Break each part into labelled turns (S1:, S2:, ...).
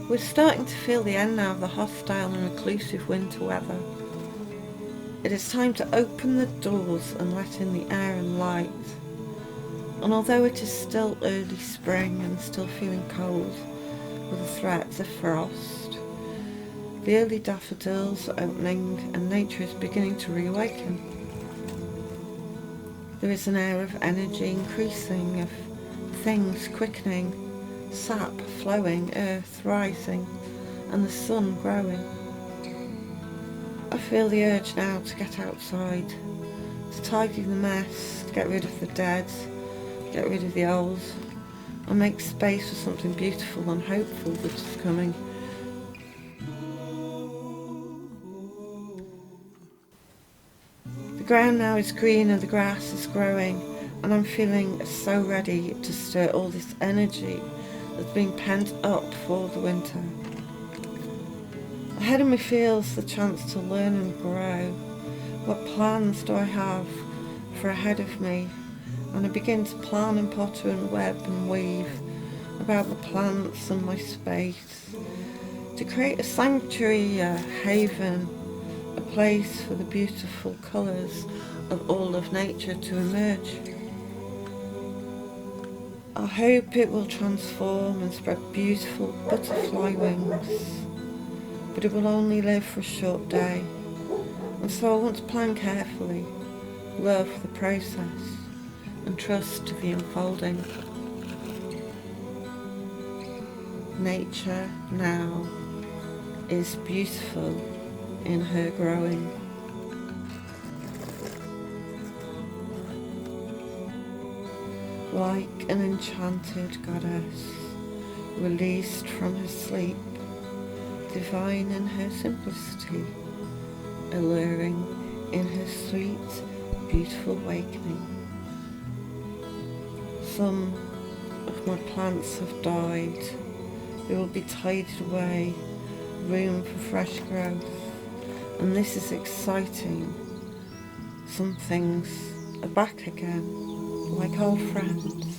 S1: We're starting to feel the end now of the hostile and reclusive winter weather. It is time to open the doors and let in the air and light. And although it is still early spring and still feeling cold with the threats of frost, the early daffodils are opening and nature is beginning to reawaken. There is an air of energy increasing, of things quickening, sap flowing, earth rising, and the sun growing. I feel the urge now to get outside, to tidy the mess, to get rid of the dead, get rid of the old, and make space for something beautiful and hopeful that is coming. The ground now is green and the grass is growing, and I'm feeling so ready to stir all this energy that's been pent up for the winter. Ahead of me feels the chance to learn and grow. What plans do I have for ahead of me? And I begin to plan and potter and web and weave about the plants and my space, to create a sanctuary, a haven, a place for the beautiful colours of all of nature to emerge. I hope it will transform and spread beautiful butterfly wings, but it will only live for a short day, and so I want to plan carefully, love the process, and trust the unfolding. Nature now is beautiful in her growing. Like an enchanted goddess, released from her sleep, divine in her simplicity, alluring in her sweet, beautiful awakening. Some of my plants have died. They will be tidied away, room for fresh growth, and this is exciting. Some things are back again, like old friends.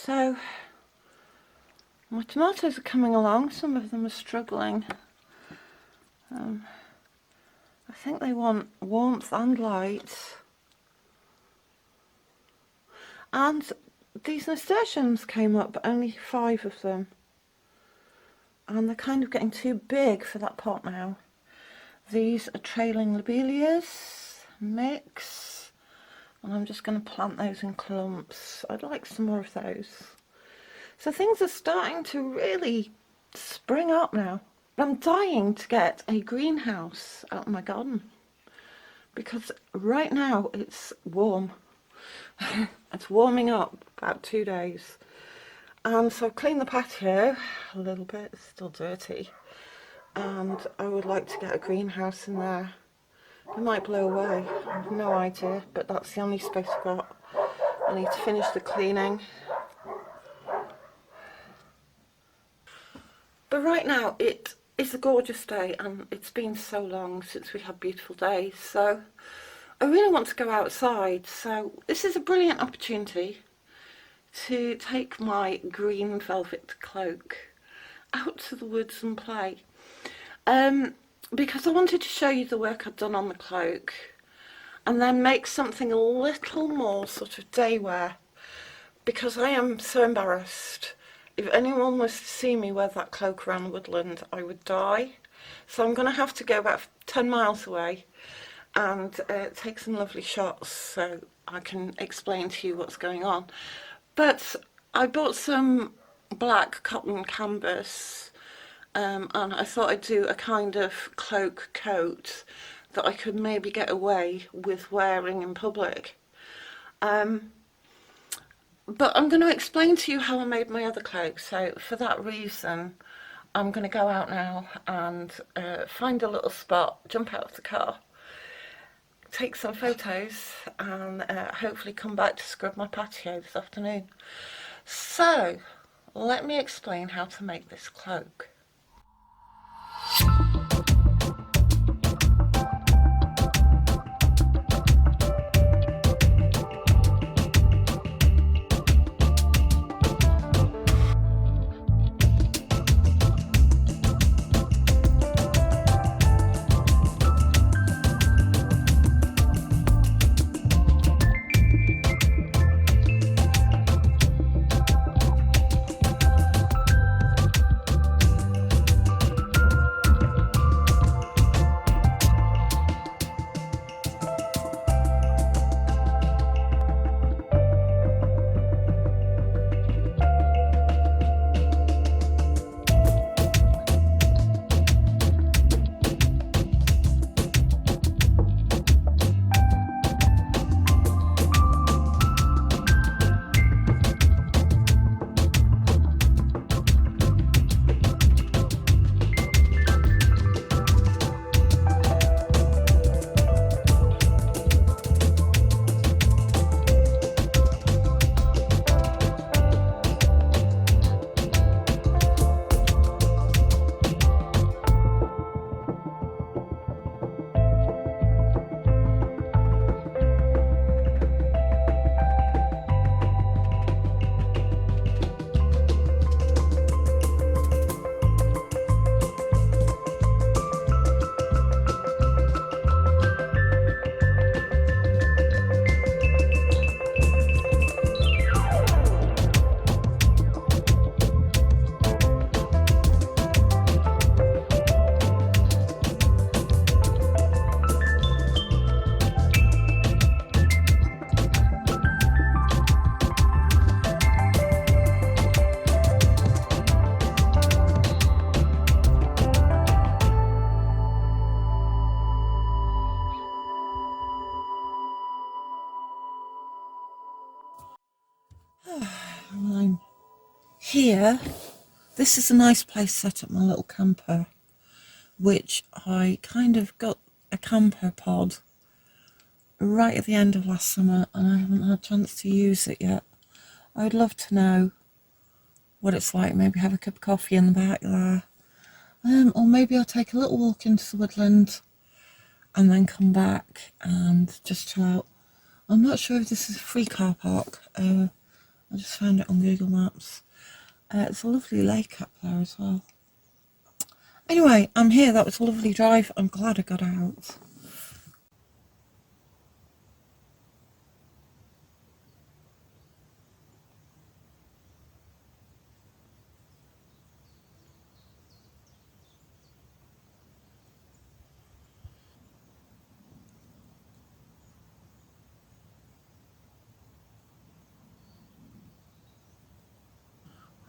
S1: So my tomatoes are coming along. Some of them are struggling. I think they want warmth and light. And these nasturtiums came up, but only 5 of them. And they're kind of getting too big for that pot now. These are trailing lobelias, mix. And I'm just going to plant those in clumps. I'd like some more of those. So things are starting to really spring up now. I'm dying to get a greenhouse out in my garden because right now it's warm. It's warming up about 2 days. And so I've cleaned the patio a little bit, it's still dirty. And I would like to get a greenhouse in there. It might blow away, I have no idea, but that's the only space I've got. I need to finish the cleaning. But right now it is a gorgeous day, and it's been so long since we had beautiful days, so I really want to go outside. So this is a brilliant opportunity to take my green velvet cloak out to the woods and play. Because I wanted to show you the work I've done on the cloak and then make something a little more sort of day wear, because I am so embarrassed. If anyone was to see me wear that cloak around the woodland, I would die. So I'm going to have to go about 10 miles away and take some lovely shots so I can explain to you what's going on. But I bought some black cotton canvas and I thought I'd do a kind of cloak coat that I could maybe get away with wearing in public. But I'm going to explain to you how I made my other cloak. So for that reason, I'm going to go out now and find a little spot, jump out of the car, take some photos, and hopefully come back to scrub my patio this afternoon. So let me explain how to make this cloak. Well, I'm here. This is a nice place to set up my little camper, which I kind of got a camper pod right at the end of last summer, and I haven't had a chance to use it yet. I'd love to know what it's like, maybe have a cup of coffee in the back there, or maybe I'll take a little walk into the woodland and then come back and just chill out. I'm not sure if this is a free car park. I just found it on Google Maps. It's a lovely lake up there as well. Anyway, I'm here. That was a lovely drive. I'm glad I got out.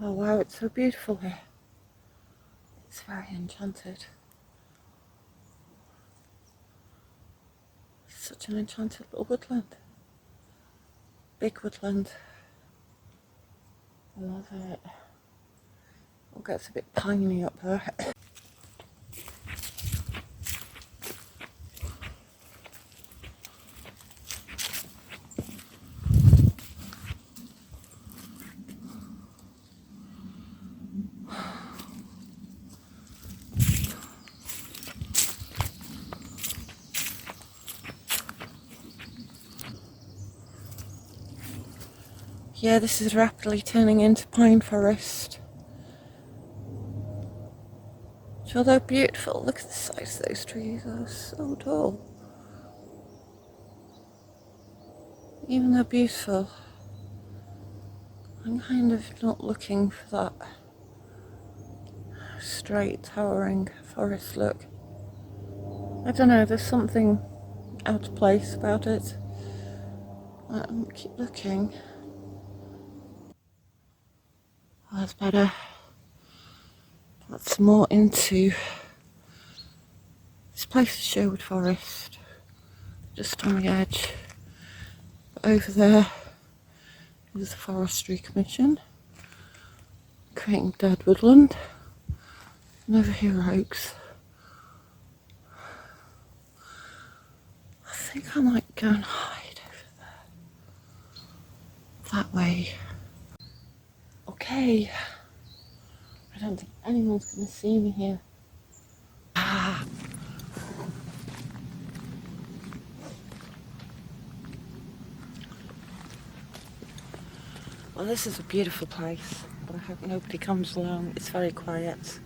S1: Oh wow, it's so beautiful here. It's very enchanted. It's such an enchanted little woodland. Big woodland. I love it. It gets a bit piney up there. Yeah, this is rapidly turning into pine forest. So they're beautiful. Look at the size of those trees. They're so tall. Even though beautiful, I'm kind of not looking for that straight towering forest look. I don't know, there's something out of place about it. Keep looking. Oh, that's better. That's more into this place is Sherwood Forest, just on the edge. But over there is the Forestry Commission, creating dead woodland. And over here are oaks. I think I might go and hide over there. That way. Okay. I don't think anyone's going to see me here. Ah. Well, this is a beautiful place, but I hope nobody comes along. It's very quiet,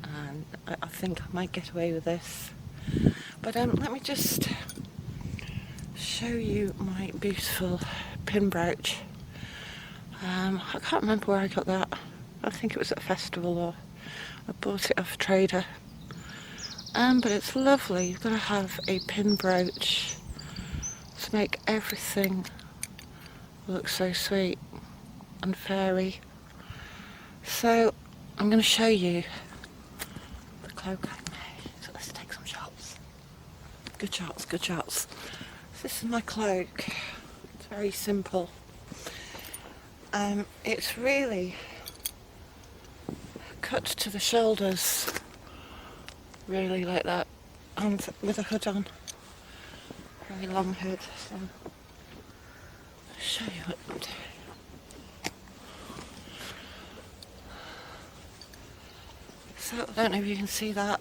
S1: and I think I might get away with this. But let me just show you my beautiful pin brooch. I can't remember where I got that. I think it was at a festival, or I bought it off a trader. But it's lovely. You've got to have a pin brooch to make everything look so sweet and fairy. So I'm going to show you the cloak I made. So let's take some shots. Good shots, good shots. This is my cloak. It's very simple. It's really cut to the shoulders, really like that, and with a hood on. Very long hood. So I'll show you what I'm doing. So I don't know if you can see that.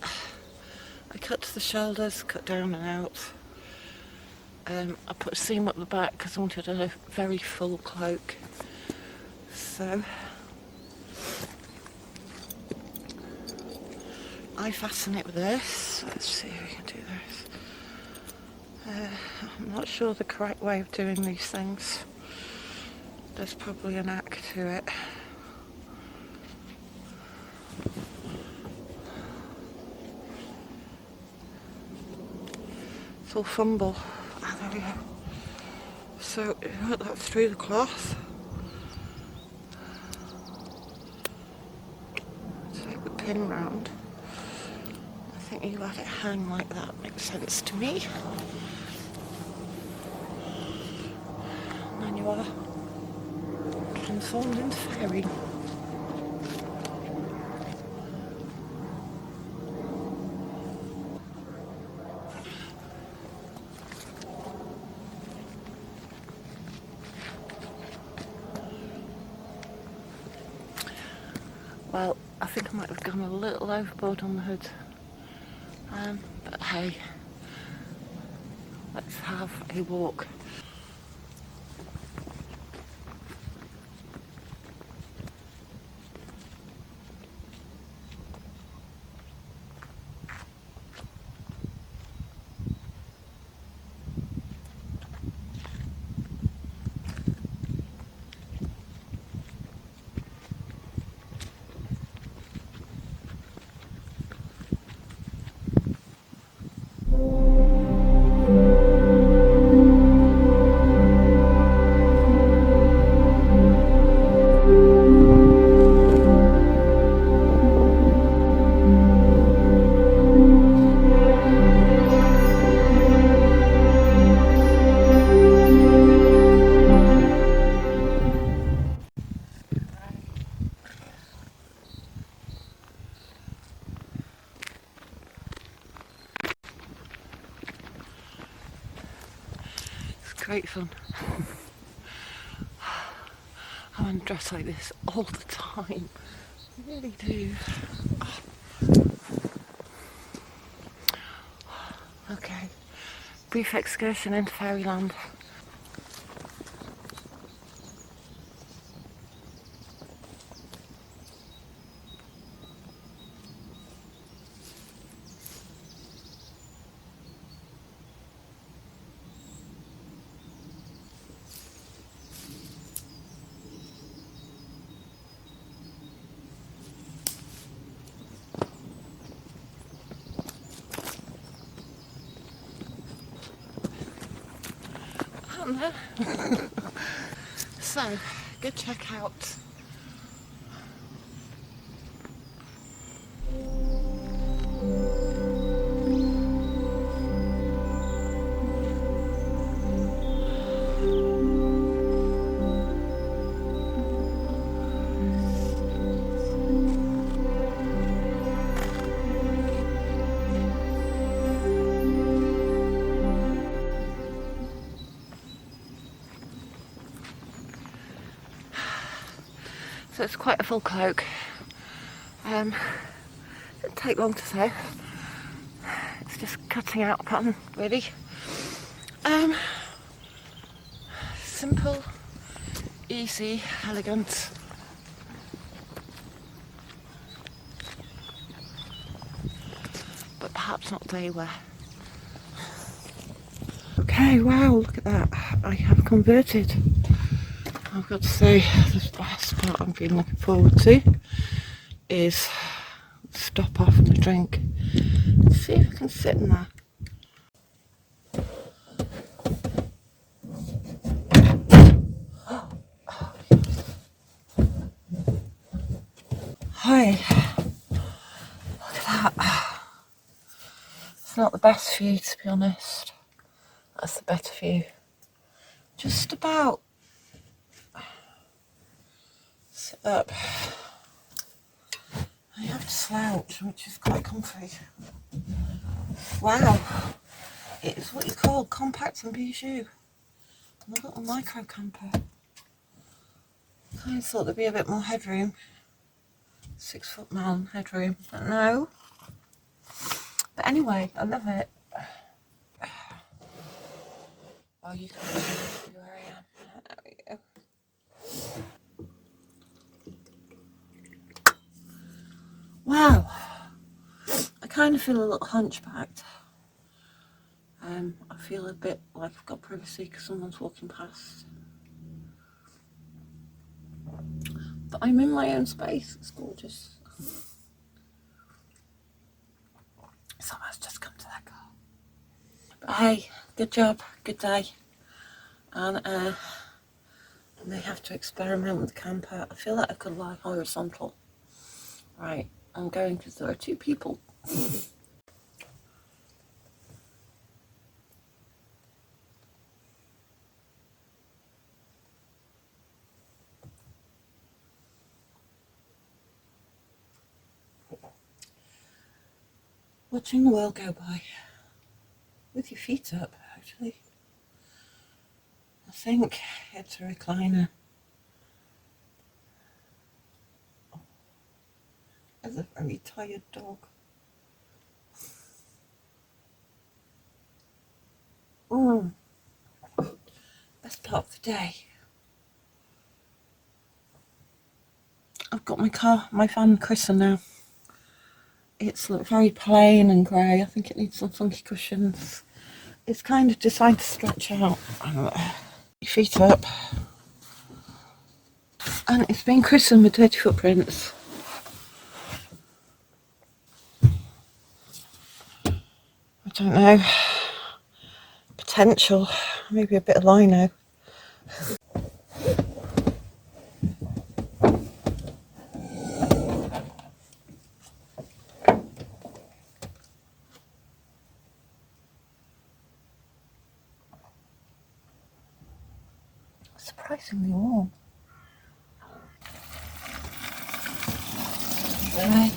S1: I cut to the shoulders, cut down and out. I put a seam up the back because I wanted a very full cloak. So I fasten it with this. Let's see if we can do this. I'm not sure the correct way of doing these things. There's probably a knack to it. It's all fumble. Ah, there we go. So you put that through the cloth. Take the pin round. I think you let it hang like that. Makes sense to me. And then you are transformed into fairy. Well, I think I might have gone a little overboard on the hood. But hey, let's have a walk. great fun. I want to dress like this all the time. I really do. Okay, brief excursion into fairyland. So, good checkout. So it's quite a full cloak. Didn't take long to sew. It's just cutting out a pattern, really. Simple, easy, elegant. But perhaps not day wear. Okay, wow, look at that. I have converted. I've got to say, the best part I'm really looking forward to is stop off and a drink. See if I can sit in there. Hi, look at that. It's not the best view, to be honest. That's the better view. Just about. Sit up. I have to slouch, which is quite comfy. Wow, it's what you call compact and bijou. And I've got a micro camper. I thought there'd be a bit more headroom. 6 foot man headroom, but no. But anyway, I love it. Oh, you can see where I am. There we go. Wow, I kind of feel a little hunchbacked. I feel a bit like I've got privacy because someone's walking past. But I'm in my own space, it's gorgeous. Someone's just come to that car. But hey, good job, good day. And I may have to experiment with the camper. I feel like I could lie horizontal. Right, I'm going because there are 2 people. Watching the world go by. With your feet up, actually. I think it's a recliner. There's a very tired dog. Best part of the day. I've got my van christened now. It's very plain and grey. I think it needs some funky cushions. It's kind of designed to stretch out. Your feet up. And it's been christened with dirty footprints. I don't know. Potential. Maybe a bit of lino. Surprisingly warm. Really?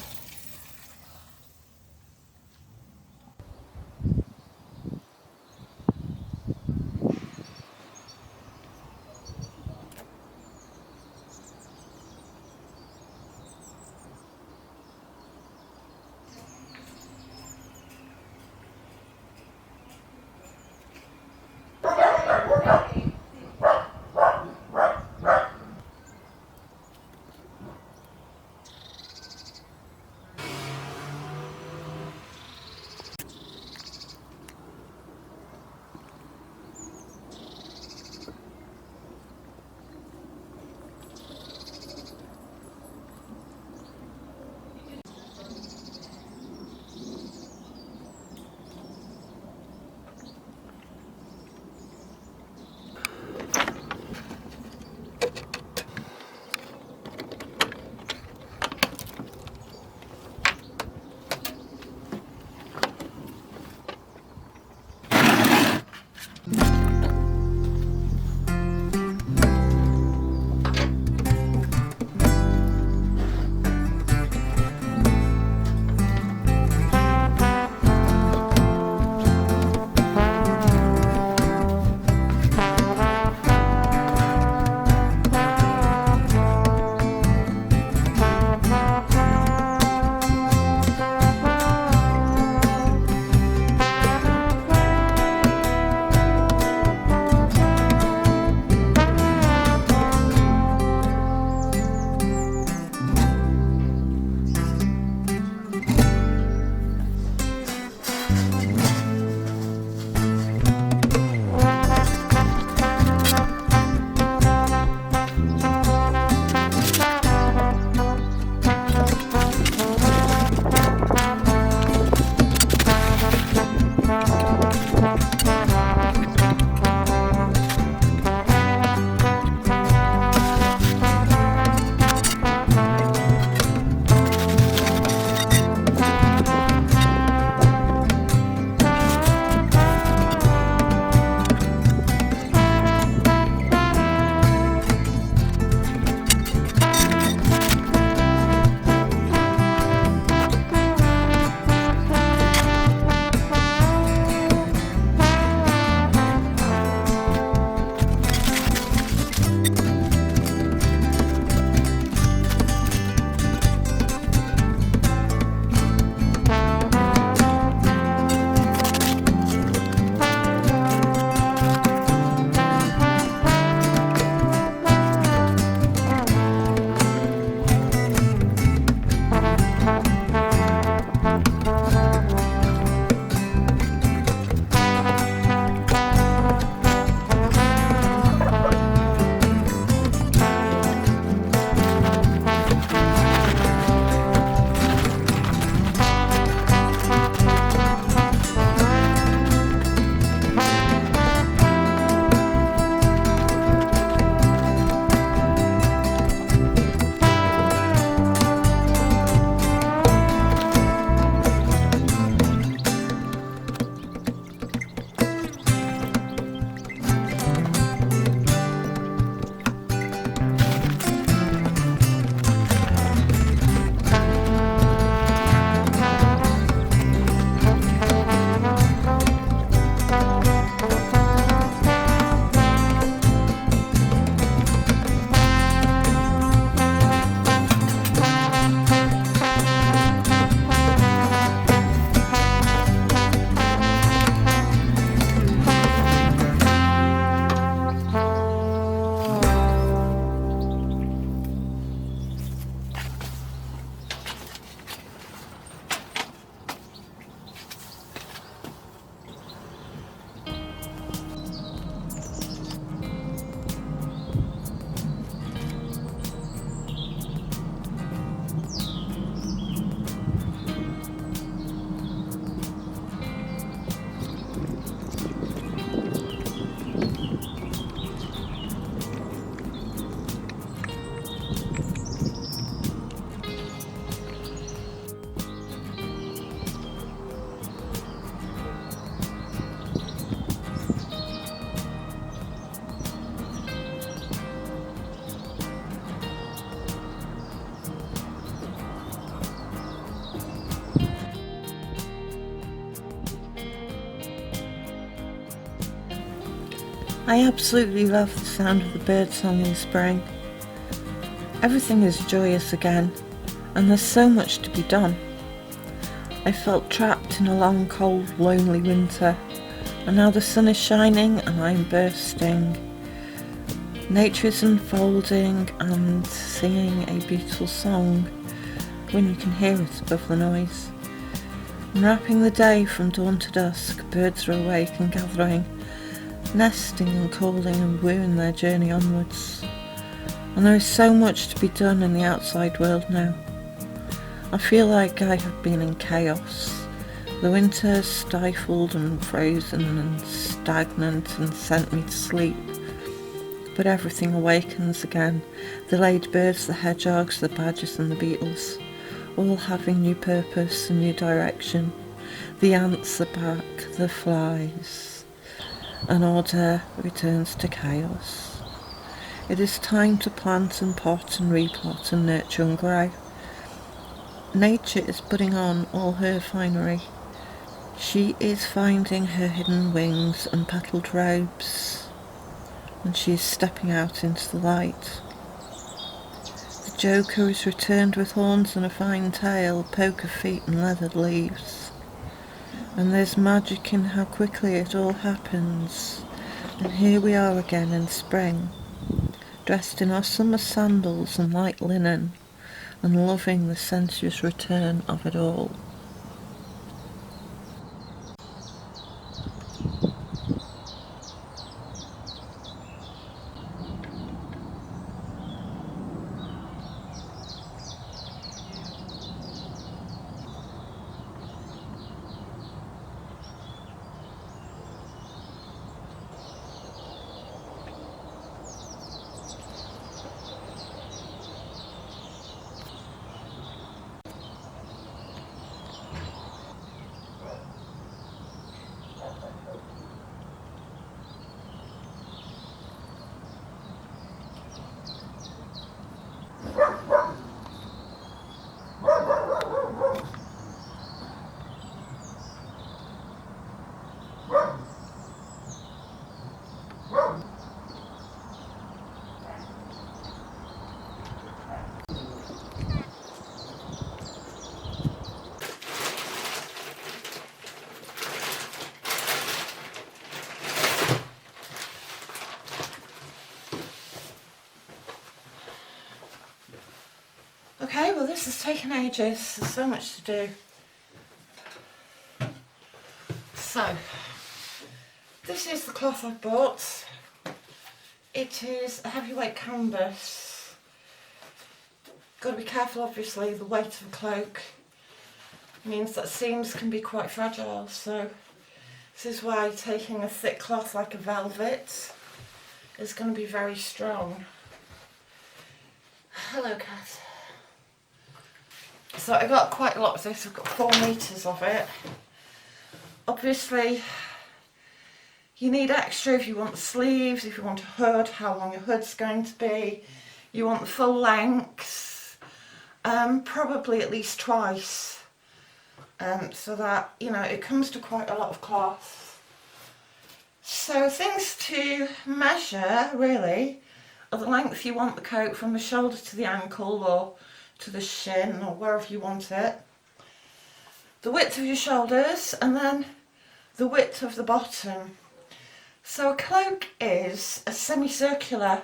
S1: I absolutely love the sound of the birdsong in spring. Everything is joyous again, and there's so much to be done. I felt trapped in a long, cold, lonely winter, and now the sun is shining and I'm bursting. Nature is unfolding and singing a beautiful song when you can hear it above the noise. Unwrapping the day from dawn to dusk, birds are awake and gathering, nesting and calling and wooing their journey onwards. And there is so much to be done in the outside world now. I feel like I have been in chaos. The winter has stifled and frozen and stagnant and sent me to sleep. But everything awakens again. The ladybirds, the hedgehogs, the badgers and the beetles, all having new purpose and new direction. The ants are back, the flies, and order returns to chaos. It is time to plant and pot and repot and nurture and grow. Nature is putting on all her finery. She is finding her hidden wings and petalled robes, and she is stepping out into the light. The joker is returned with horns and a fine tail, poker feet and leathered leaves. And there's magic in how quickly it all happens. And here we are again in spring, dressed in our summer sandals and light linen, and loving the sensuous return of it all. Okay, well this has taken ages, there's so much to do. So, this is the cloth I bought. It is a heavyweight canvas. Got to be careful obviously, the weight of a cloak means that seams can be quite fragile, so this is why taking a thick cloth like a velvet is going to be very strong. Hello cat. So I got quite a lot of this, I've got 4 metres of it. Obviously you need extra if you want the sleeves, if you want a hood, how long your hood's going to be. You want the full length, probably at least twice, so that, you know, it comes to quite a lot of cloth. So things to measure really are the length you want the coat from the shoulder to the ankle or to the shin or wherever you want it, the width of your shoulders, and then the width of the bottom. So a cloak is a semicircular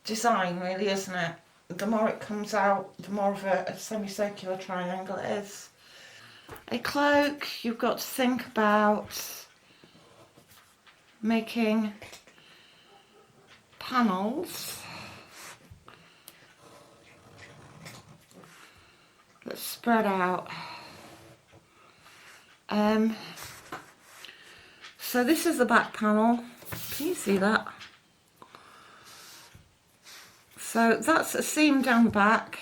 S1: design really, isn't it? The more it comes out, the more of a semicircular triangle it is. A cloak, you've got to think about making panels that spread out. So this is the back panel. Can you see that? So that's a seam down the back,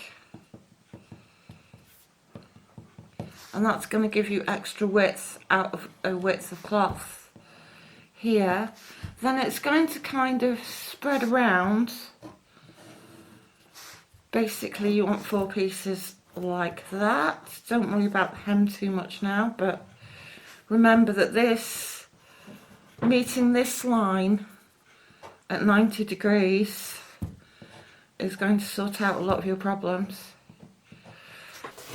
S1: and that's going to give you extra width out of a width of cloth here. Then it's going to kind of spread around. Basically you want 4 pieces like that. Don't worry about the hem too much now, but remember that this, meeting this line, at 90 degrees is going to sort out a lot of your problems.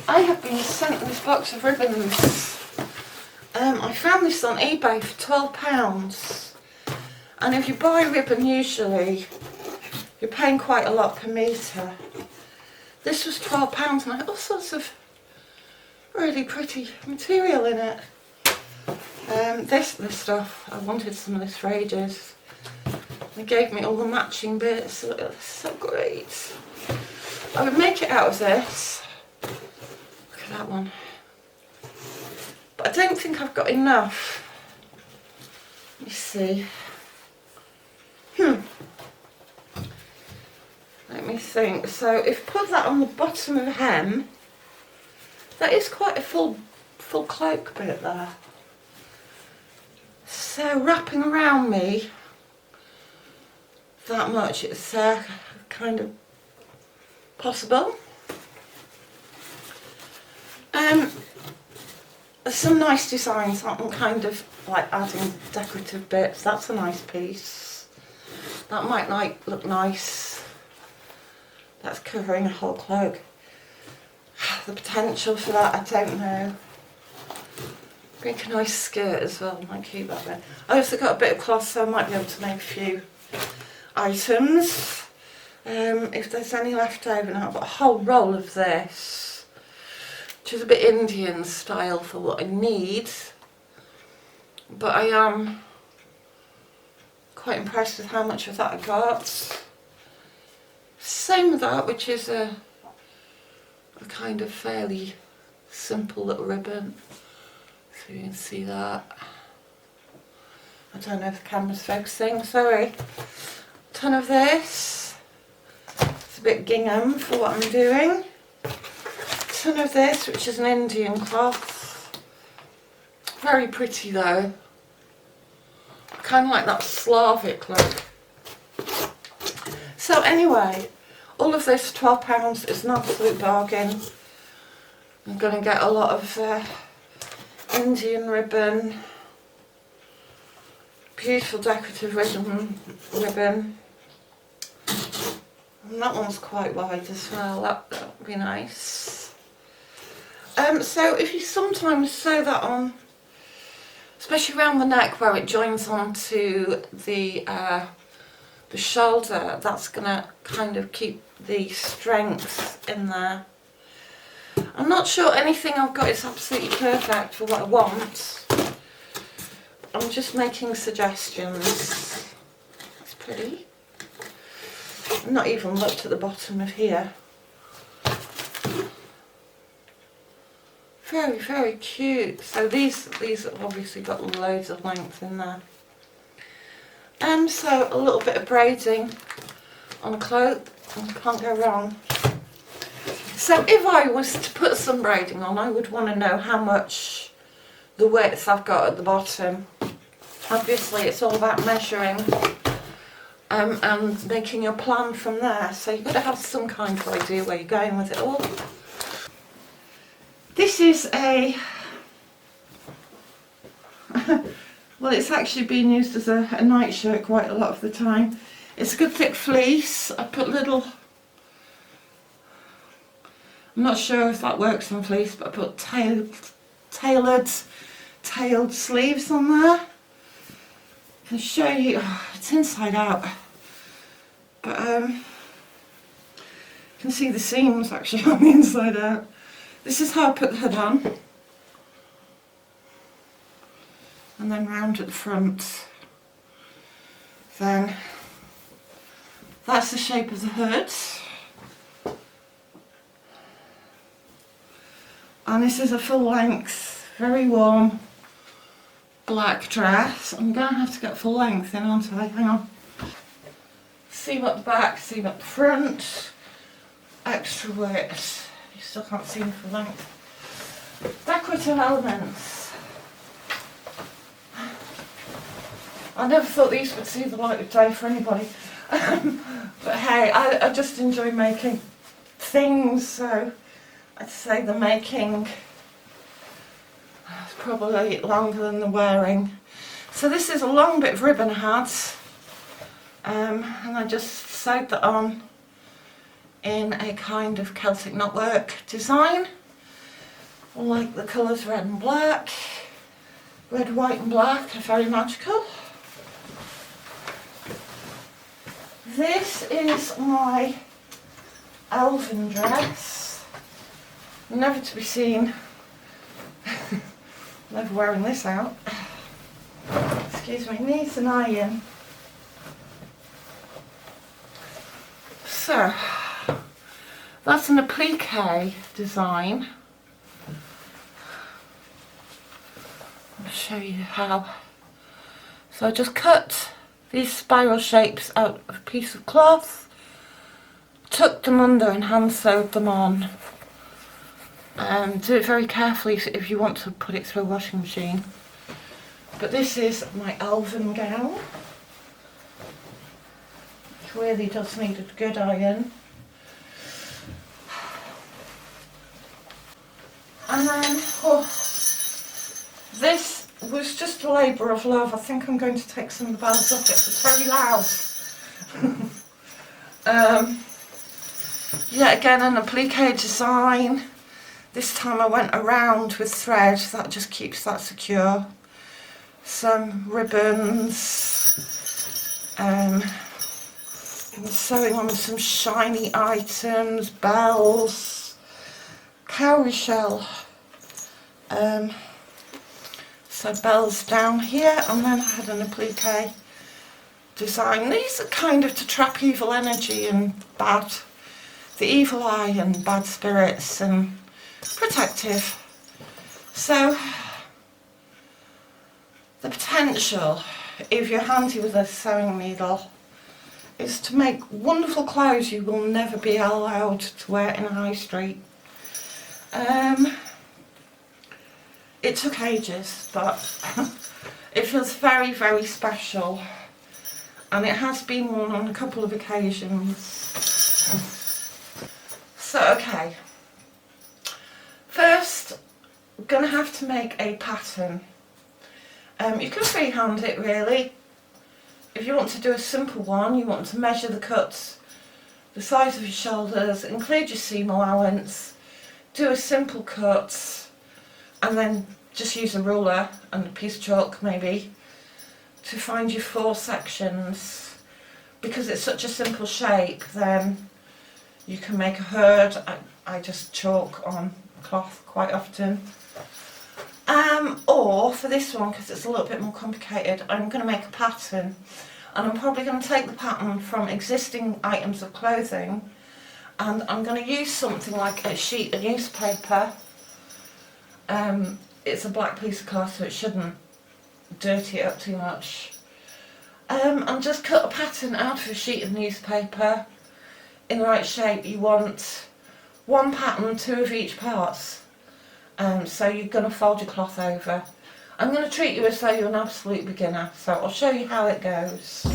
S1: I have been sent this box of ribbons. I found this on eBay for £12, and if you buy ribbon usually you're paying quite a lot per metre. This was £12 and I had all sorts of really pretty material in it. This stuff, I wanted some of this for ages. They gave me all the matching bits, so it's so great. I would make it out of this. Look at that one. But I don't think I've got enough. Let me see. Let me think. So if I put that on the bottom of the hem, that is quite a full cloak bit there. So wrapping around me that much, it's kind of possible. There's some nice designs. I'm kind of like adding decorative bits. That's a nice piece. That might look nice. That's covering a whole cloak. The potential for that, I don't know. Make a nice skirt as well, might keep that there. I also got a bit of cloth, so I might be able to make a few items. If there's any left over now, I've got a whole roll of this, which is a bit Indian style for what I need. But I am quite impressed with how much of that I got. Same with that, which is a kind of fairly simple little ribbon. So you can see that. I don't know if the camera's focusing, sorry. A ton of this. It's a bit gingham for what I'm doing. A ton of this, which is an Indian cloth. Very pretty though. Kind of like that Slavic look. So anyway, all of this £12 is an absolute bargain. I'm going to get a lot of Indian ribbon, beautiful decorative ribbon. And that one's quite wide as well, that would be nice. So if you sometimes sew that on, especially around the neck where it joins onto the shoulder, that's going to kind of keep the strength in there. I'm not sure anything I've got is absolutely perfect for what I want. I'm just making suggestions. It's pretty. I've not even looked at the bottom of here. Very, very cute. So these have obviously got loads of length in there. So a little bit of braiding on a cloak, can't go wrong. So if I was to put some braiding on, I would want to know how much the width I've got at the bottom. Obviously it's all about measuring and making a plan from there. So you've got to have some kind of idea where you're going with it all. This is a well, it's actually being used as a nightshirt quite a lot of the time. It's a good thick fleece. I put little, I'm not sure if that works on fleece, but I put tailed sleeves on there. I can show you, it's inside out, but you can see the seams actually on the inside out. This is how I put the hood on. And then round at the front. Then that's the shape of the hood. And this is a full length, very warm black dress. I'm going to have to get full length in, aren't I? Hang on. Seam up the back, seam up the front. Extra width. You still can't see the full length. Decorative elements. I never thought these would see the light of day for anybody. But hey, I just enjoy making things, so I'd say the making is probably longer than the wearing. So this is a long bit of ribbon I had. And I just sewed that on in a kind of Celtic knotwork design. I like the colours red and black. Red, white and black are very magical. This is my Elven dress. Never to be seen. Never wearing this out. Excuse me, needs an iron. So, that's an applique design. I'll show you how. So I just cut these spiral shapes out of a piece of cloth, tucked them under and hand sewed them on. Do it very carefully if you want to put it through a washing machine. But this is my Elven gown, which really does need a good iron. And then, this was just a labour of love. I think I'm going to take some of the bells off it. It's very loud. Yeah, again an applique design. This time I went around with thread, that just keeps that secure. Some ribbons. I'm sewing on some shiny items, bells, cowrie shell. So bells down here, and then I had an applique design. These are kind of to trap evil energy and the evil eye and bad spirits, and protective. So the potential, if you're handy with a sewing needle, is to make wonderful clothes you will never be allowed to wear in a high street. It took ages, but it feels very, very special, and it has been worn on a couple of occasions. So, okay, first I'm going to have to make a pattern. You can freehand it really. If you want to do a simple one, you want to measure the cuts, the size of your shoulders, include your seam allowance, do a simple cut, and then just use a ruler and a piece of chalk maybe to find your 4 sections. Because it's such a simple shape, then you can make a herd. I just chalk on cloth quite often. Or for this one, because it's a little bit more complicated, I'm going to make a pattern, and I'm probably going to take the pattern from existing items of clothing, and I'm going to use something like a sheet of newspaper. It's a black piece of cloth, so it shouldn't dirty it up too much. And just cut a pattern out of a sheet of newspaper in the right shape. You want 1 pattern, 2 of each parts. So you're going to fold your cloth over. I'm going to treat you as though you're an absolute beginner, so I'll show you how it goes.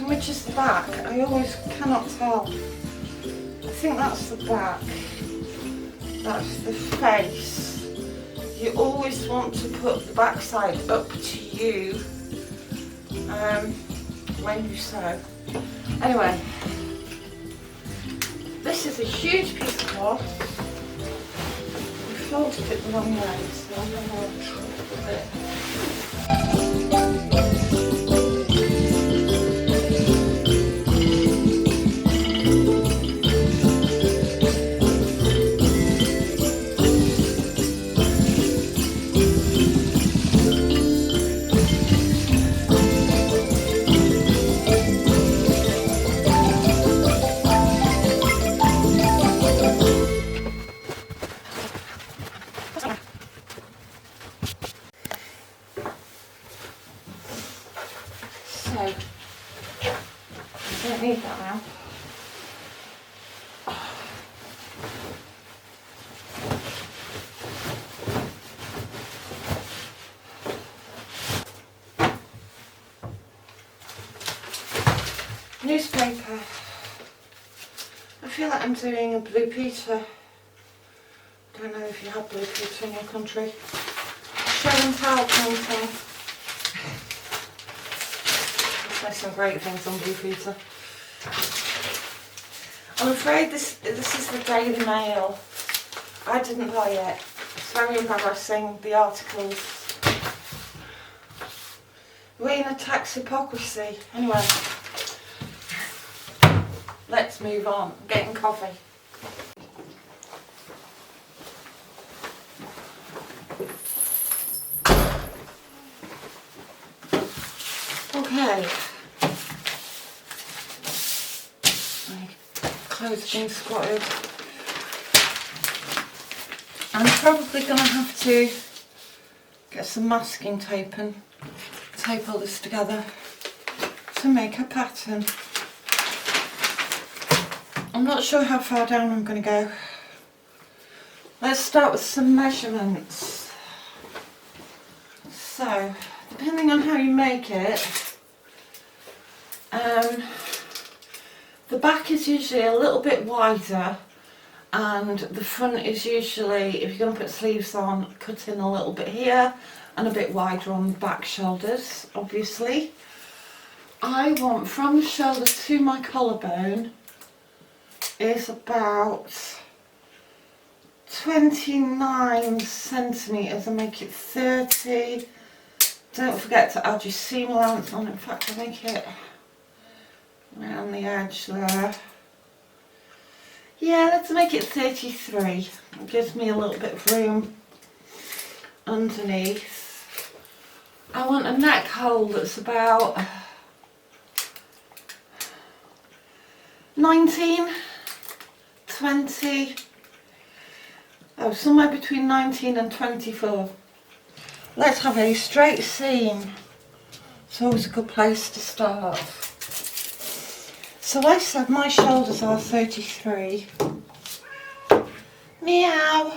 S1: Which is the back? I always cannot tell. I think that's the back. That's the face. You always want to put the back side up to you when you sew. Anyway, this is a huge piece of cloth. I folded it the wrong way, so I'm going to try with it. So, I don't need that now. Newspaper. I feel like I'm doing a Blue Peter. Don't know if you have Blue Peter in your country. Show and tell painting. There's some great things on Blue Peter. I'm afraid this is the Daily Mail. I didn't buy it. It's very embarrassing, the articles. Rain attacks hypocrisy. Anyway, let's move on. I'm getting coffee. Okay. My clothes being squatted. I'm probably going to have to get some masking tape and tape all this together to make a pattern. I'm not sure how far down I'm going to go. Let's start with some measurements. So, depending on how you make it, the back is usually a little bit wider and the front is usually, if you're going to put sleeves on, cut in a little bit here and a bit wider on the back shoulders, obviously. I want from the shoulder to my collarbone is about 29 centimetres. I make it 30. Don't forget to add your seam allowance on. In fact, I make it around the edge there. Yeah, let's make it 33. It gives me a little bit of room underneath. I want a neck hole that's about 19, 20, somewhere between 19 and 24. Let's have a straight seam. It's always a good place to start. So I said my shoulders are 33. Meow.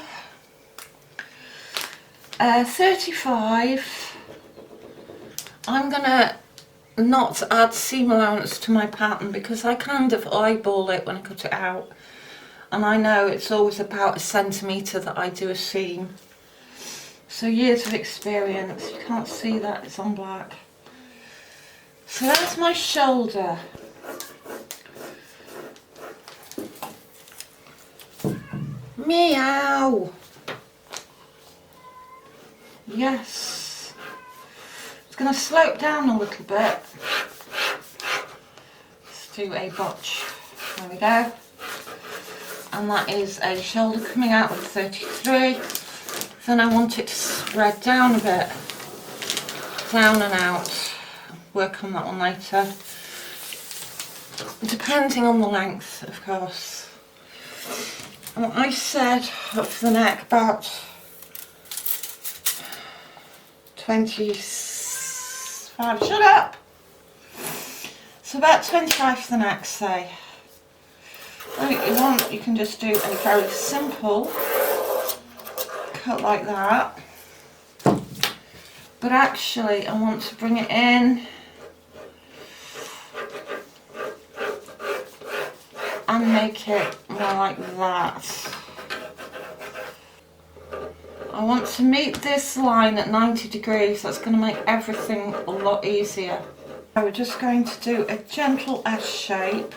S1: 35. I'm gonna not add seam allowance to my pattern because I kind of eyeball it when I cut it out. And I know it's always about 1 centimetre that I do a seam. So years of experience, you can't see that, it's on black. So that's my shoulder. Meow! Yes. It's going to slope down a little bit. Let's do a botch. There we go. And that is a shoulder coming out of 33. Then I want it to spread down a bit. Down and out. Work on that one later. Depending on the length, of course. And I said for the neck about 25. Shut up! So about 25 for the neck, say. Then if you want, you can just do a very simple cut like that. But actually, I want to bring it in and make it more like that. I want to meet this line at 90 degrees. That's going to make everything a lot easier. We're just going to do a gentle S shape,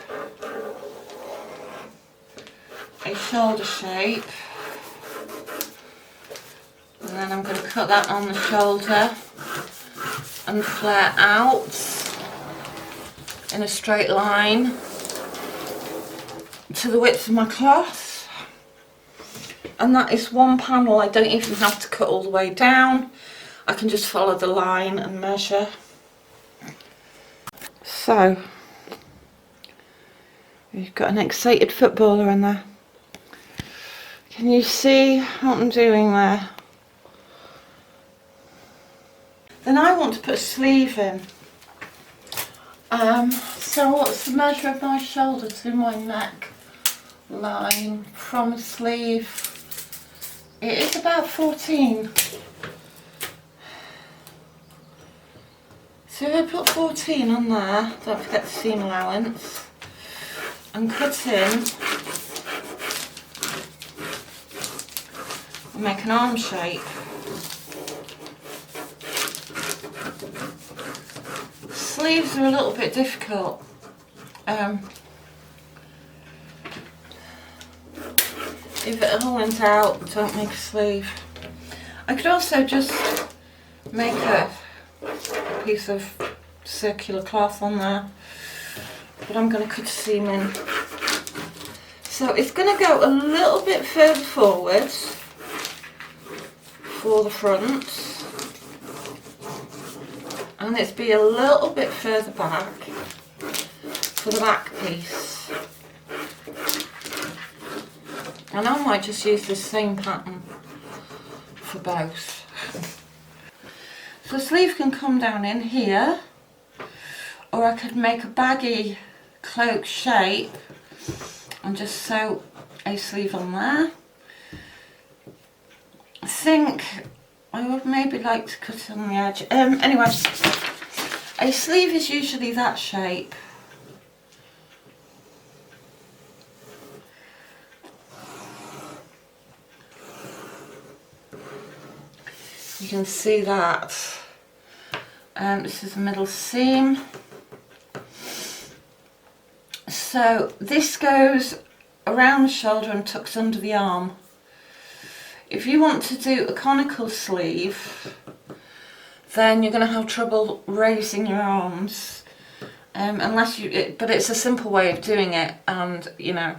S1: a shoulder shape, and then I'm going to cut that on the shoulder and flare out in a straight line to the width of my cloth. And that is one panel. I don't even have to cut all the way down. I can just follow the line and measure. So, we've got an excited footballer in there. Can you see what I'm doing there? Then I want to put a sleeve in. So what's the measure of my shoulder to my neck line from a sleeve? It is about 14. So I put 14 on there, don't forget the seam allowance, and cut in and make an arm shape. Sleeves are a little bit difficult. If it all went out, don't make a sleeve. I could also just make a piece of circular cloth on there, but I'm going to cut a seam in. So it's going to go a little bit further forward for the front, and it's be a little bit further back for the back piece. And I might just use the same pattern for both. So the sleeve can come down in here, or I could make a baggy cloak shape and just sew a sleeve on there. I think I would maybe like to cut it on the edge. Anyway, a sleeve is usually that shape. You can see that. This is the middle seam. So this goes around the shoulder and tucks under the arm. If you want to do a conical sleeve, then you're going to have trouble raising your arms, unless you. But it's a simple way of doing it, and you know,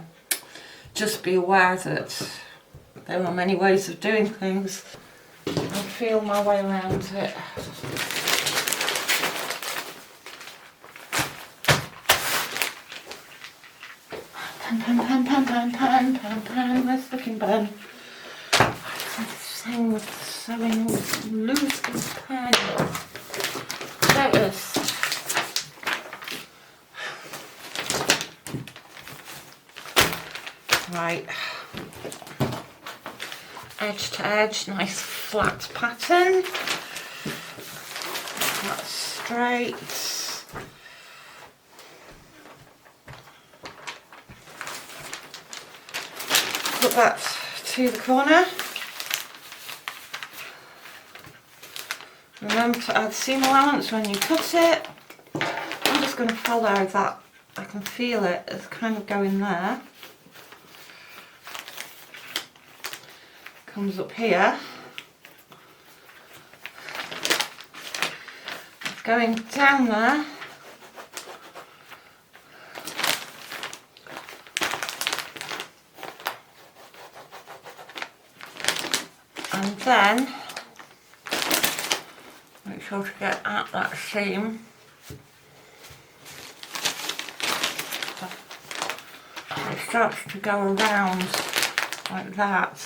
S1: just be aware that there are many ways of doing things. I'll feel my way around it. Pan. Where's the looking pen? Thing with sewing was loose as pen. There it is. Right. Edge to edge, nice flat pattern. That's straight. Put that to the corner. Remember to add seam allowance when you cut it. I'm just going to follow that. I can feel it. It's kind of going there. Comes up here. It's going down there. And then make sure to get at that seam. It starts to go around like that.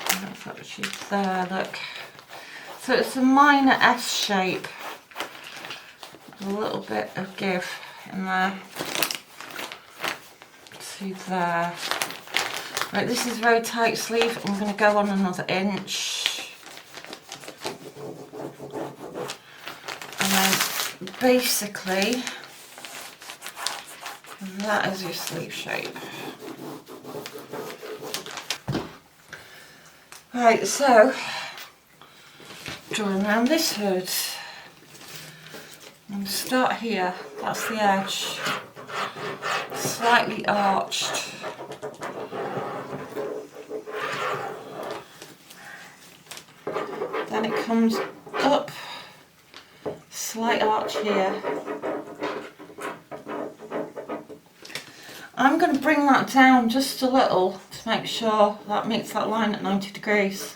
S1: And that's actually there, look. So it's a minor S shape. A little bit of give in there. See there. Right, this is a very tight sleeve. I'm going to go on another inch. And then basically, that is your sleeve shape. Right, so border around this hood. I'm going to start here, that's the edge, slightly arched. Then it comes up, slight arch here. I'm going to bring that down just a little to make sure that meets that line at 90 degrees,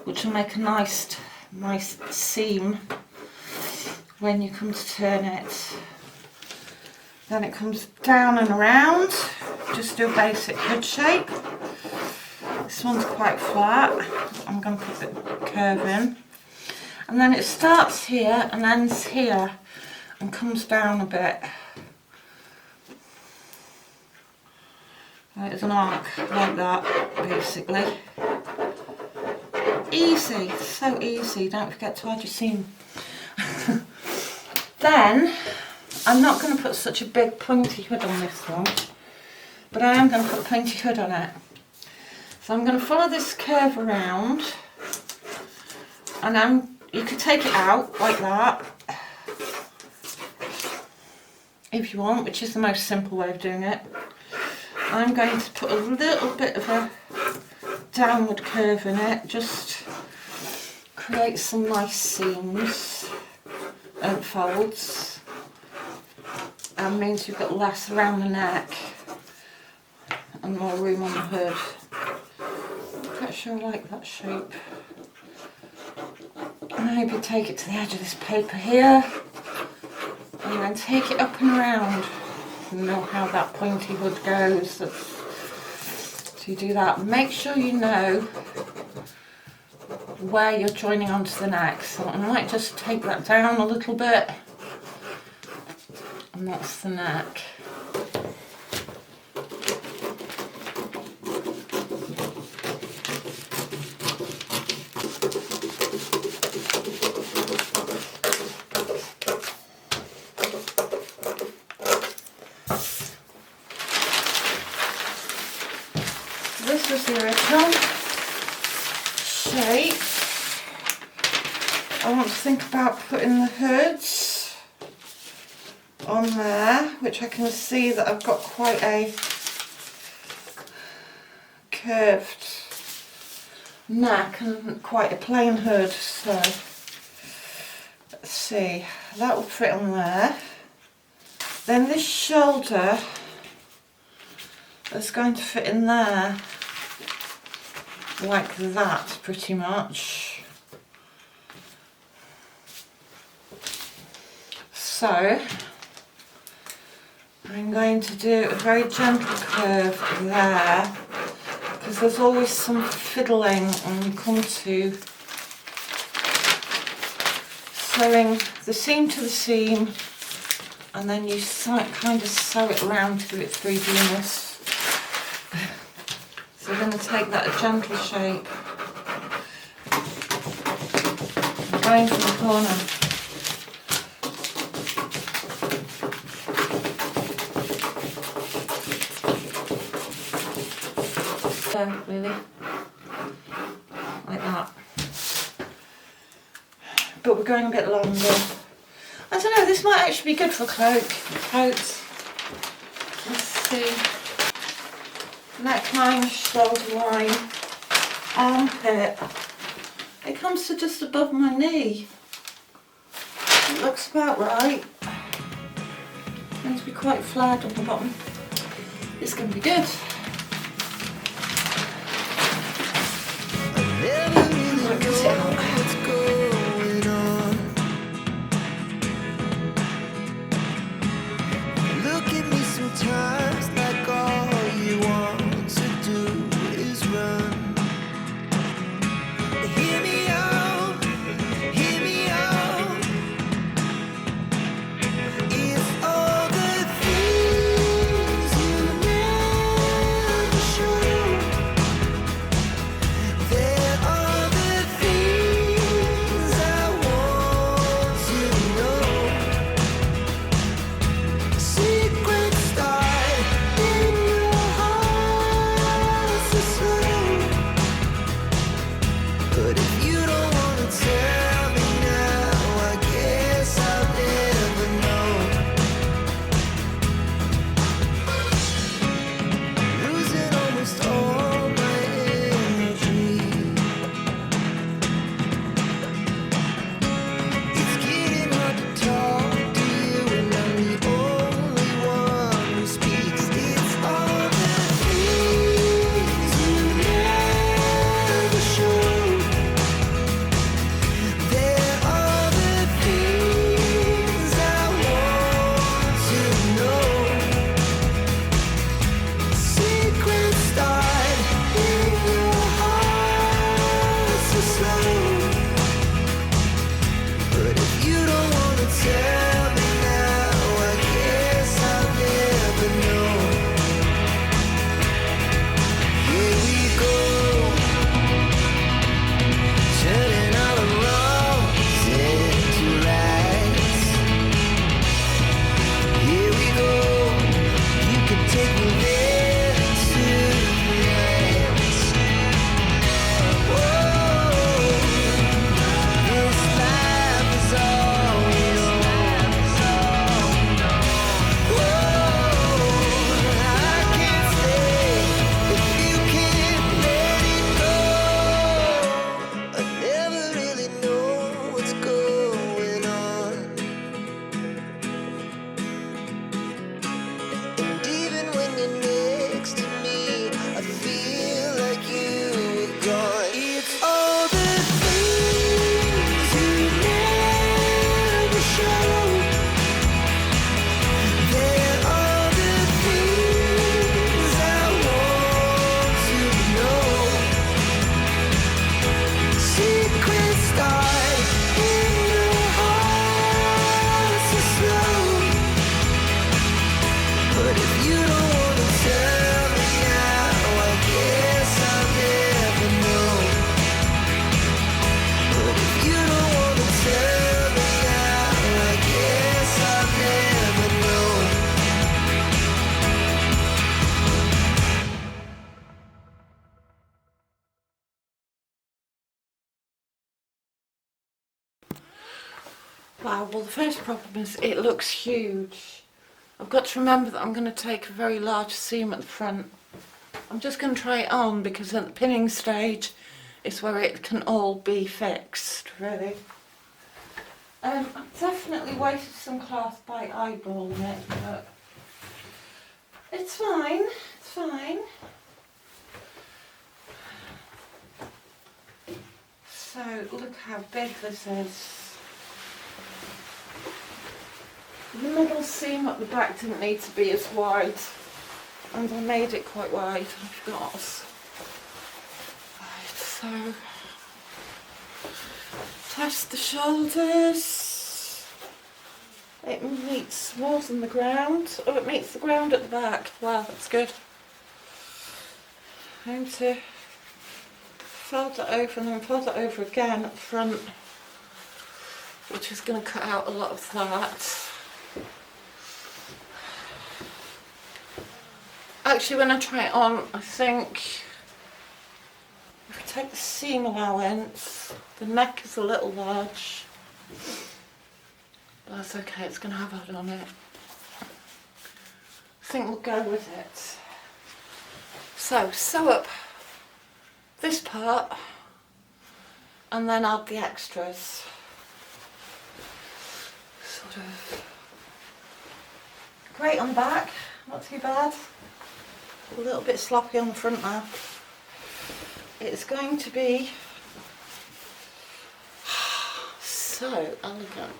S1: which will make a nice seam when you come to turn it. Then it comes down and around, just do a basic hood shape. This one's quite flat, I'm going to put the curve in. And then it starts here and ends here and comes down a bit. Right, there's an arc like that, basically. Easy, so easy, don't forget to add your seam. Then, I'm not going to put such a big pointy hood on this one, but I am going to put a pointy hood on it. So I'm going to follow this curve around, and you could take it out like that, if you want, which is the most simple way of doing it. I'm going to put a little bit of a downward curve in it, just create some nice seams and folds, and means you've got less around the neck and more room on the hood. Quite sure I like that shape. And maybe take it to the edge of this paper here, and then take it up and around. You know how that pointy hood goes. So you do that. Make sure you know where you're joining onto the neck. So I might just take that down a little bit, and that's the neck. This was the original shape. I want to think about putting the hoods on there, which I can see that I've got quite a curved neck and quite a plain hood, so let's see, that will fit on there. Then this shoulder is going to fit in there like that, pretty much. So I'm going to do a very gentle curve there, because there's always some fiddling when you come to sewing the seam to the seam, and then you kind of sew it around to do it 3D-ness. So we're going to take that a gentle shape, and going from the corner. Really, like that, but we're going a bit longer. I don't know, this might actually be good for coats. Let's see. Neckline, shoulder line, armpit. It comes to just above my knee. It looks about right. It's going to be quite flared on the bottom. It's going to be good. Wow, well the first problem is it looks huge. I've got to remember that I'm going to take a very large seam at the front. I'm just going to try it on because at the pinning stage is where it can all be fixed, really. I've definitely wasted some cloth by eyeballing it, but it's fine, it's fine. So look how big this is. The middle seam at the back didn't need to be as wide, and I made it quite wide, I've got. Right, so test the shoulders. It meets more than the ground. Oh, it meets the ground at the back. Wow, that's good. I'm going to fold that over and then fold that over again at the front, which is going to cut out a lot of that. Actually, when I try it on, I think if we take the seam allowance, the neck is a little large. But that's okay, it's going to have that on it. I think we'll go with it. So, sew up this part and then add the extras. Sort of great on the back, not too bad. A little bit sloppy on the front now. It's going to be so elegant.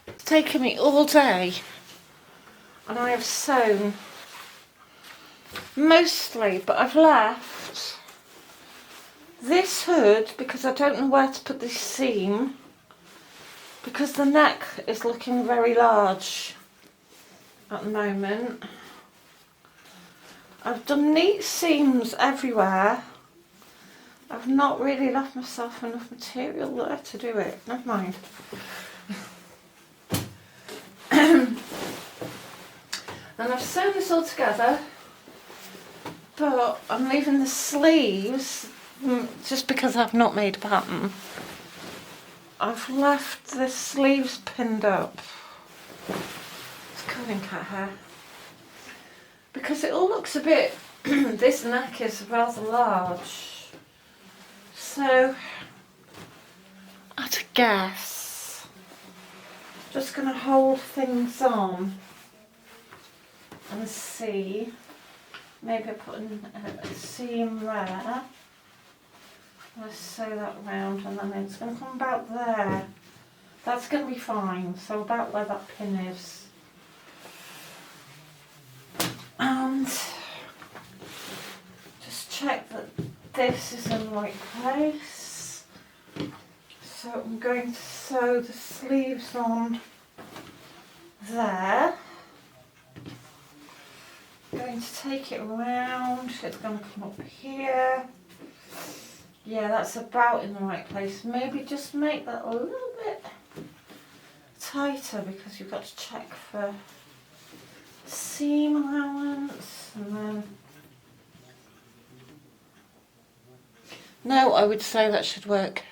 S1: It's taken me all day. And I have sewn mostly, but I've left this hood because I don't know where to put this seam because the neck is looking very large at the moment. I've done neat seams everywhere. I've not really left myself enough material there to do it. Never mind. And I've sewn this all together, but I'm leaving the sleeves, just because I've not made a pattern, I've left the sleeves pinned up. It's cutting cat hair. Because it all looks a bit, this neck is rather large. So, at a guess, just going to hold things on and see, maybe putting a seam there, let's sew that round and then it's going to come about there, that's going to be fine, so about where that pin is. And just check that this is in the right place, so I'm going to sew the sleeves on there. Going to take it around, it's going to come up here. Yeah, that's about in the right place. Maybe just make that a little bit tighter because you've got to check for seam allowance. And then, no, I would say that should work.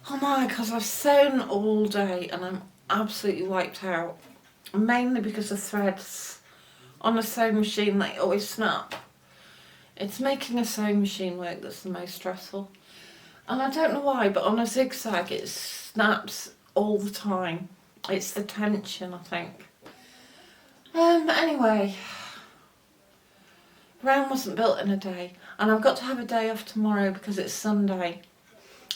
S1: Oh my, because I've sewn all day and I'm absolutely wiped out. Mainly because the threads on a sewing machine, they always snap. It's making a sewing machine work that's the most stressful. And I don't know why, but on a zigzag it snaps all the time. It's the tension, I think. Anyway, Rome wasn't built in a day. And I've got to have a day off tomorrow because it's Sunday.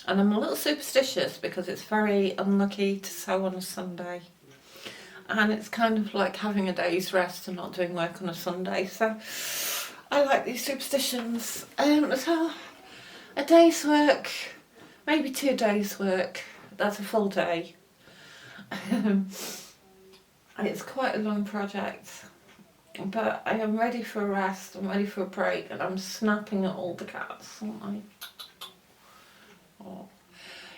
S1: And I'm a little superstitious because it's very unlucky to sew on a Sunday. And it's kind of like having a day's rest and not doing work on a Sunday. So I like these superstitions. So a day's work, maybe 2 days work, that's a full day. And it's quite a long project.
S2: But I am ready for a rest, I'm ready for a break, and I'm snapping at all the cats, aren't I? Oh.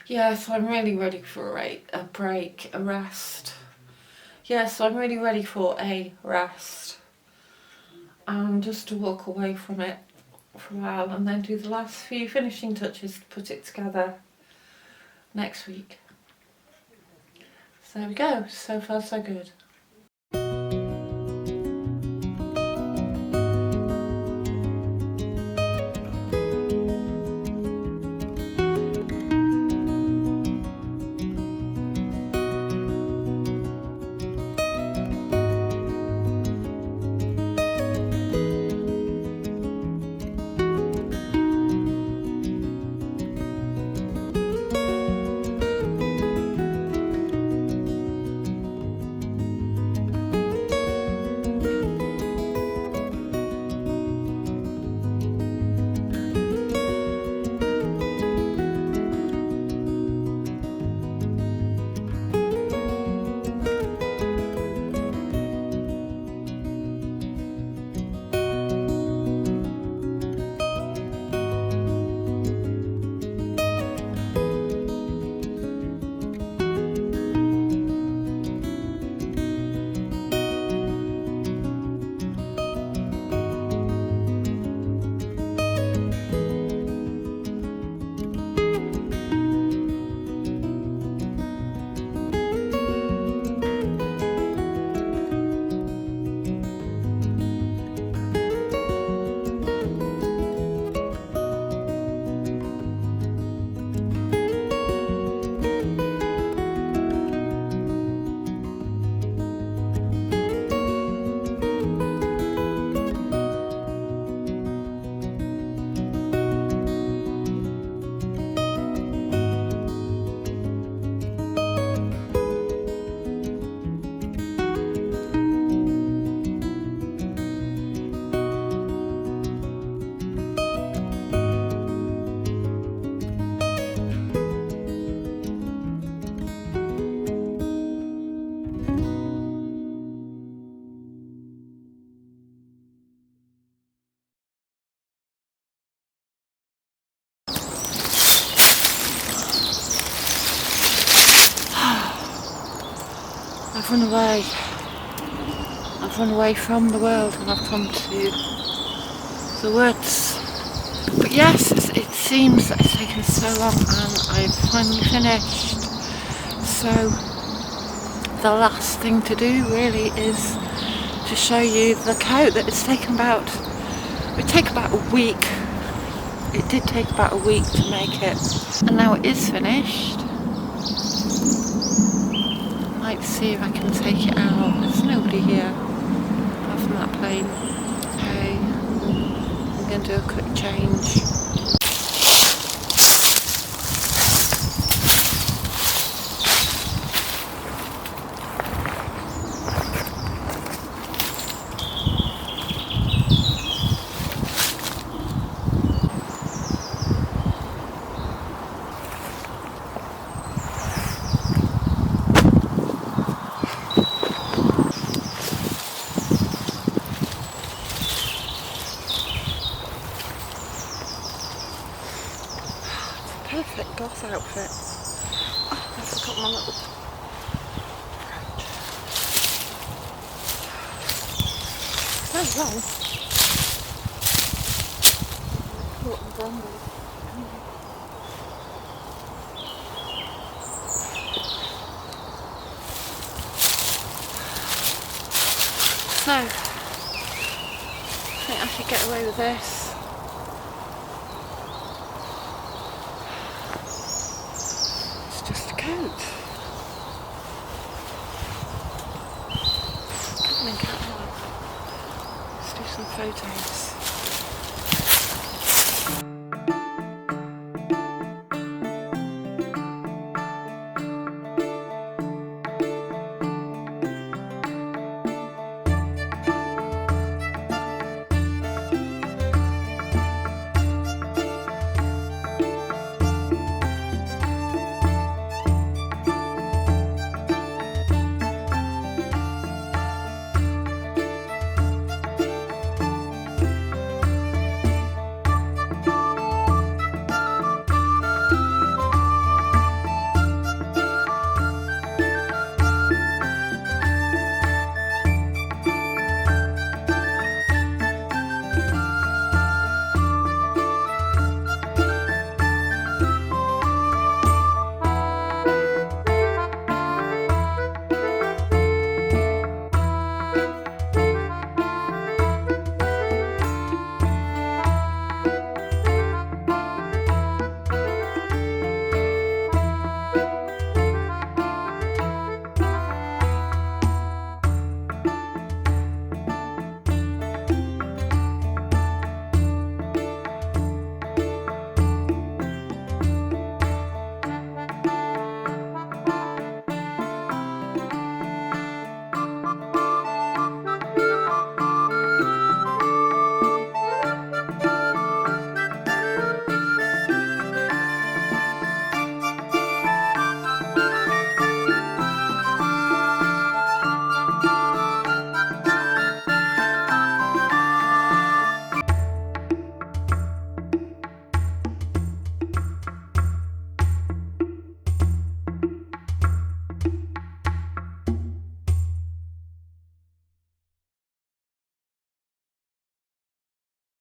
S2: Yes, I'm really ready for a break, a rest. Yes, I'm really ready for a rest. And just to walk away from it for a while and then do the last few finishing touches to put it together next week. So there we go, so far so good. I've run away. I've run away from the world and I've come to the woods. But yes, it seems that it's taken so long and I've finally finished. So the last thing to do really is to show you the coat that it's taken about, it would take about a week. It did take about a week to make it. And now it is finished. I might see if I can take it out. There's nobody here apart from that plane. Okay, I'm going to do a quick change. Perfect goth outfit. Oh, I forgot my little brooch. So long. Cotton brambles. So, I think I should get away with this. Coat. Come on, cat. Let's do some photos.